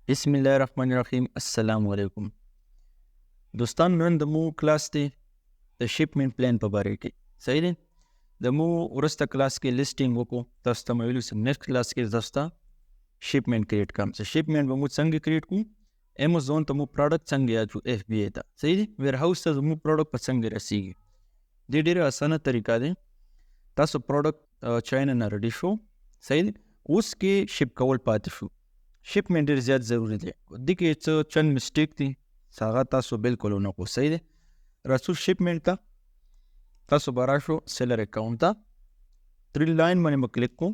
بسم الله الرحمن الرحیم. السلام علیکم دوستان. نن د مو کلاس دی د شپمنټ پلان په باره کې. صحیح دی. د مو ورسته کلاس کې لیسټینګ وکړو. تاسو ته مې ویلو چې نیکسټ کلاس کې زه ستا شپمنټ کریټ کوم. چې شپمنټ به مو څنګه کریټ کوو، امازون ته مو پروډکټ څنګه یاد کړو، اف بی ای ته. صحیح دی. ویر هاوس ته زموږ پروډکټ په څنګه رسیږي. دې ډېره اسانه طریقه دی. تاسو پروډکټ چاینا نه ریډي شو. صحیح دی. اوس کې شپ کول پاتې شو. شپمنټ ډېر زیات ضروري دی. دې کې څه چند مسټیک دي چې هغه تاسو بالکل ونه کړو. صحیح دی. راځو شپمنټ ته. تاسو به راشو سیلر اکاونټ ته. تھری لاین باندې به کلیک کړو.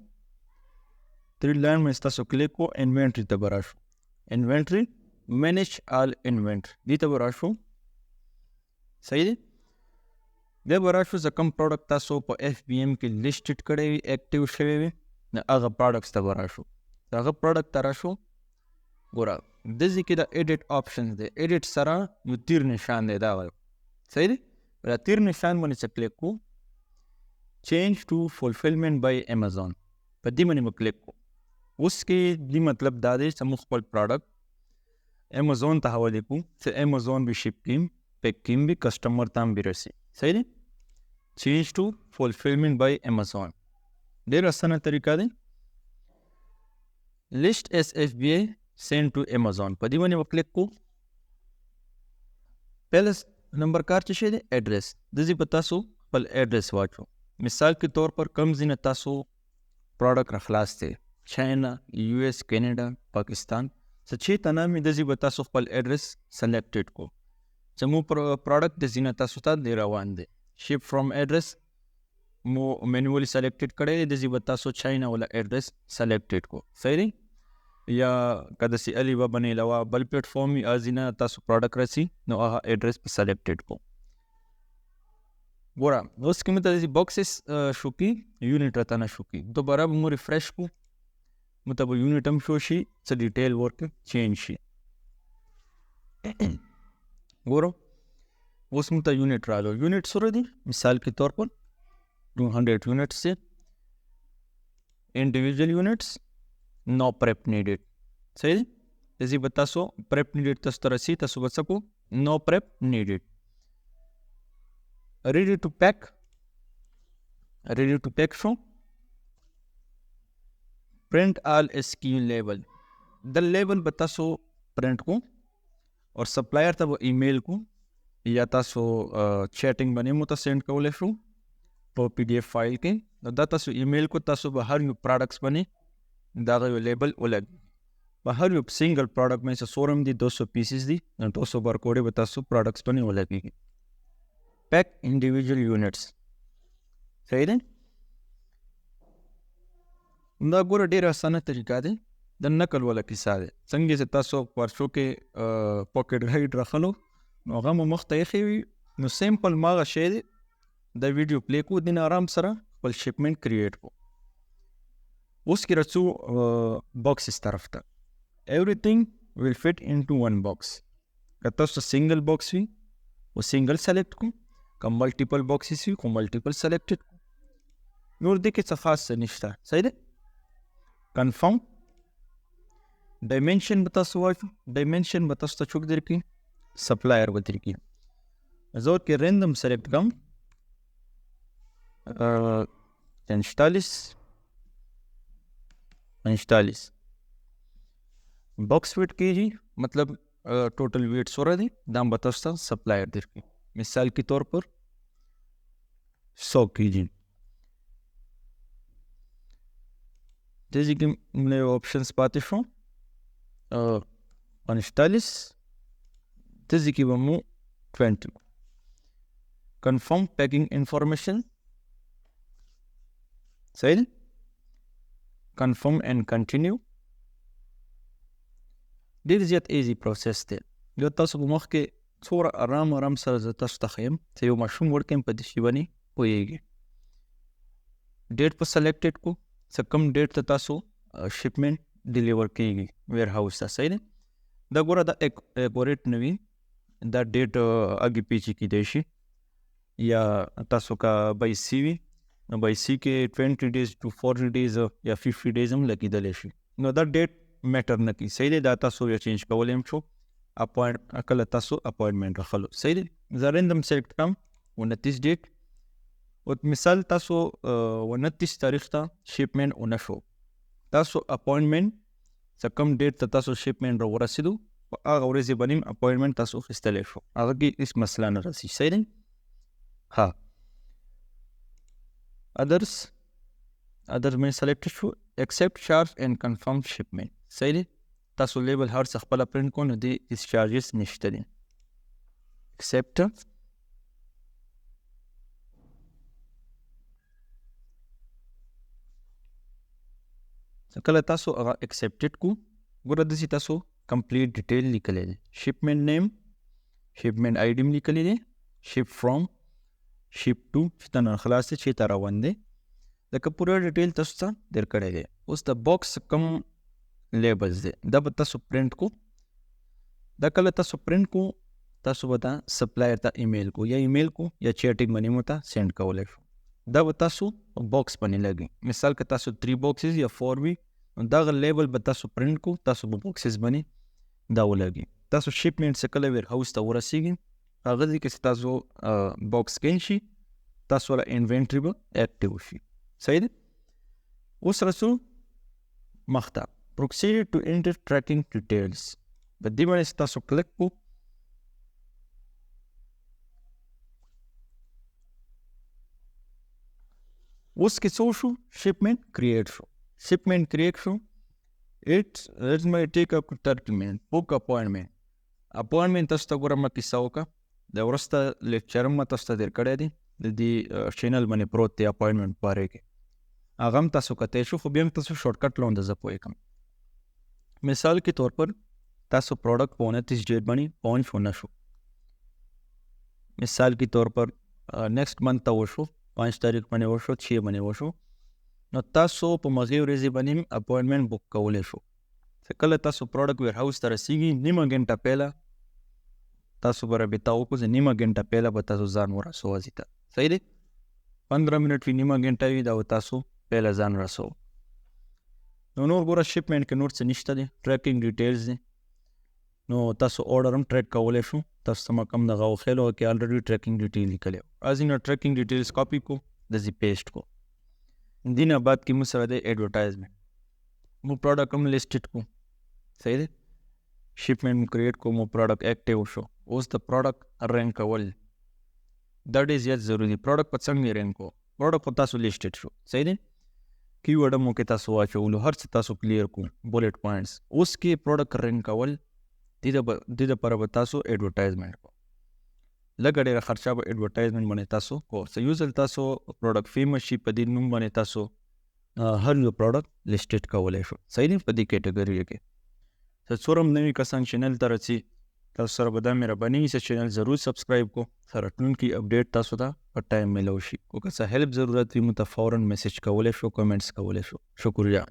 تھری لاین باندې تاسو کلیک کړو. انوینټري ته به راشو. انوینټري مینیج آل انوینټري دې ته به راشو. صحیح دی. بیا به راشو چې کوم پروډکټ تاسو په اف بی ایم کې لیسټډ کړی وي، ایکټیو شوی وي، نو هغه پروډکټس ته به راشو. هغه پروډکټ ته راشو. ګوره دځې کې د ایډیټ آپشنز دی. ایډیټ سره یو تیر نشان دی دا والا. صحیح دی. دا تیر نشان باندې چې کلیک کو، چینج ټو فولفلمنٹ بای امازون په دې باندې مو کلیک کو. اوس کې دې مطلب دا دی چې موږ خپل پروډکټ امازون ته حواله کوو چې امازون به شپ کیم، پیک کیم به کسٹمر ته هم به رسي. صحیح دی. چینج ټو فولفلمنٹ بای امازون ډېر اسانه طریقه دی. list as FBA send to Amazon په دې باندې وکلیک کو. پهله نمبر کار څه شی دی؟ ایډریس. دځې په تاسو خپل ایډریس واچو. مثال کے طور پر کم ځینه تاسو پروډکټ راخلاص دی، چاینا، یو ایس، کینیډا، پاکستان څه چې ته نامې دځې به تاسو خپل ایډریس سلیکټډ کو. چې مو پروډکټ د ځینه تاسو ته دی روان دی. شپ فرام ایډریس مو مینولی سلیکټډ کړی دی، دځې به تاسو چاینا والا ایډریس سلیکټډ کو. صحیح دی. یا که داسې الي به بنې علاوه بل پلیټفارم وي ځینه تاسو پروډکټ راسي نو هغه ایډریس په سلیکټډ کو. ګوره اوس کې مو ته داسې باکسز شو کي، یونټ راته نه شو کي. دوباره به مو ریفریش کو، مو ته به یونټ هم شو شي، څه ډیټیل ورک چینج شي. ګورو اوس مو ته یونټ رالو. یونټ سره دي مثال کے طور پر 200 یونټس دي. انډیویژل یونټس نو پریپ نیډیډ. صحیح دی. دځې به تاسو پریپ نیډیډ تاسو ته رسي، تاسو به څه کو، نو پریپ نیډیډ. ریډي ټو پیک. ریډي ټو پیک شو. پرنٹ آل ایس کیو لیبل. د لیبل به تاسو پرنٹ کو اور سپلائر ته به ایمیل کو یا تاسو چیټینګ باندې مو ته سینډ کولی شو په پی ډي ایف فایل کې. نو دا تاسو ایمیل کو، تاسو به هر یو پروډکټس باندې دا یو لیبل ولګي. په هر یو سنگل پروډکټ باندې چې سورم دي 200 پیسز دي، نو 200 بارکوډ به تاسو پروډکټس باندې ولګي. پیک انډیویژل یونټس. صحیح دی. دا ګوره ډېره اسانه طریقه دی. د نقل والا کیسه دی. څنګه چې تاسو پرشو کې پاکټ رایډ راخلو نو هغه مو مخ ته ایښی وي، نو سمپل ماغه شی دی. دا ویډیو پلی کو، دین آرام سره خپل شپمنټ کریټ کو. اوس کې راځو باکسز طرف ته. everything will fit into one box. که تاسو سنگل باکس وي و سنگل سلیکټ کو، که ملټیپل باکسز وي کو ملټیپل سلیکټډ کو. نور دې کې څه خاص څه نشته. صحیح دی. کنفرم. ډایمنشن به تاسو واچو. ډایمنشن به تاسو ته څوک درکړي؟ سپلایر به درکړي. زه کې رینډم سلیکټ کوم 45 باکس ویٹ کیجی، مطلب ټوټل ویٹ سوره دی. دا به تاسو ته سپلایر درکړي. مثال کے طور پر 100 کیجی. دځې کې نو آپشنز پاتې شو 45. دځې کې به مو 20. کنفرم پیکنګ انفارمیشن. صحیح دی. کنفرم اینڈ کنټینیو. ډېر زیات ایزی پروسس دی. یو تاسو په مخ کې څومره آرام سره زه تاسو ته ښیم چې یو ماشوم ورکیم په دې شي باندې پوهیږي. ډیټ په سلیکټډ کو، څه کم ډیټ ته تاسو شپمنټ ډیلیور کیږي ویر هاوس ته. صحیح دی. دا ګوره دا اکوریټ نه وي، دا ډیټ اګې پیچې کیدی شي، یا تاسو کا بای سی وي نو بای سی کې 20 days to 40 days یا 50 days هم لګیدلی شي. نو دا ډیټ میټر نه کوي. صحیح دی. دا تاسو یا چینج کولی هم شو. کله تاسو اپوینټمنټ راخلو. صحیح دی. زه رندم سلیکټ کړم 29 ډیټ. مثال تاسو 29 تاریخ ته شپمنټ ونه شو، تاسو اپوینټمنټ څه کم ډیټ ته تاسو شپمنټ را ورسېدو په هغه ورځې به نیم اپوینټمنټ تاسو اخیستلی شو، هغه کې هېڅ مسله نه راسي. صحیح دی. ها ادرز مې سلیکټ شو. ایکسپټ چارج اینډ کنفرم شپمنټ. صحیح دی. تاسو لیبل هر څه خپله پرنټ کو نو دې هېڅ چارجز نشته دي. ایکسپټ کله تاسو هغه ایکسپټډ کو، ګوره داسې تاسو کمپلیټ ډیټیل لیکلی دی. شپمنټ نیم، شپمنټ آی ډي م لیکلی دی، شپ فرام، شپ ټو چې ته نن خلاص دی چېرته روان دی، لکه پوره ډیټیل تاسو ته درکړی دی. اوس د باکس کم لیبلز دی دا به تاسو پرنټ کو. دا کله تاسو پرنټ کو تاسو به دا سپلایر ته ایمیل کو، یا ایمیل کو یا چیټینګ باندې مو ته سینډ کولی شو. دا به تاسو باکس باندې لګي. مثال که تاسو 3 باکسز یا 4 وي نو دغه لیبل به تاسو پرنټ کو، تاسو به باکسز باندې دا ولګي. تاسو شپمنټ څه کله ویر هاوس ته ورسیږي هغه ځای کې چې تاسو باکس کین شي تاسو والا انوینټري به اکټیو شي. صحیح دی. اوس رسو مخته proceed to enter tracking details. په دې باندې تاسو کلک کو. اوس کې څه شو؟ شپمنټ کریټ شو. شپمنټ کریټ شو. It may take up to 30 minutes. Book appointment. اپوینټمنټ تاسو ته ګوره ما کیسه وکړه د وروسته لیکچر هم تاسو ته در کړی دی د دې چینل باندې پروت دی اپوینټمنټ باره کې، هغه هم تاسو کتی شو، خو بیا هم تاسو شارټکټ لونده زه پوهېږم. مثال के तौर पर تاسو پروډکټ په 29 ډیټ باندې پہنچ ونه شو. مثال के तौर पर نیکسٹ منت ته وشو 5 تاریخ باندې وشو 6 باندې وشو نو تاسو په مغې ورځې باندې اپوینټمنټ بک کولی شو. کله تاسو پروډکټ ویر هاوس ته رسیږي نیمه ګنټه پهله تاسو به رابطه وکړو، چې نیمه ګنټه پهله به تاسو ځان ورسو ځای ته. صحیح دی. 15 منټ وي نیمه ګنټه وي دا به تاسو پهله ځان رسو. نو نور ګوره شپمنټ کې نور څه نشته دی، ټریکینګ ډیټیلز دی. نو تاسو order هم ټریک کولی شو. تاسو ته ما کم دغه وښیلو کې الریډي ټریکینګ ډیټیل لیکلی و. ازینه ټریکینګ ډیټیلز کاپي کو داسې پیسټ کو. دې نه بعد کې موږ سره دی ایډورټایزمنټ. موږ پروډکټ هم لیسټډ کو. صحیح دی. شپمنټ مو کریټ کو، مو پروډکټ ایکټیو شو. اوس د پروډکټ رینک کول دا ډېر زیات ضروري دی. پروډکټ په څنګه رینک کو؟ پروډکټ خو تاسو لیسټډ شو. صحیح دی. کی ورډ مو کې تاسو واچولو، هر څه تاسو کلیر کو، بولټ پوینټس. اوس کې پروډکټ رینک کول دې دپاره به تاسو ایډورټایزمنټ کو. لږه ډېره خرچه به ایډورټایزمنټ باندې تاسو کو. څه یو ځل تاسو پروډکټ فیمس شي په دې نوم باندې تاسو هر یو پروډکټ لیسټډ کولی شو. صحیح دی. په دې کیټګري کې څه څومره هم نوي کسان چینل ته رسي تاسو سره به دا مهرباني وي چې چینل ضرور سبسکرایب کو، سره راتلونکي اپډیټ تاسو ته په ټایم میلو شي. او که څه هیلپ ضرورت وي مو ته فوراً میسج کولی شو، کمنټس کولی شو. شکریہ.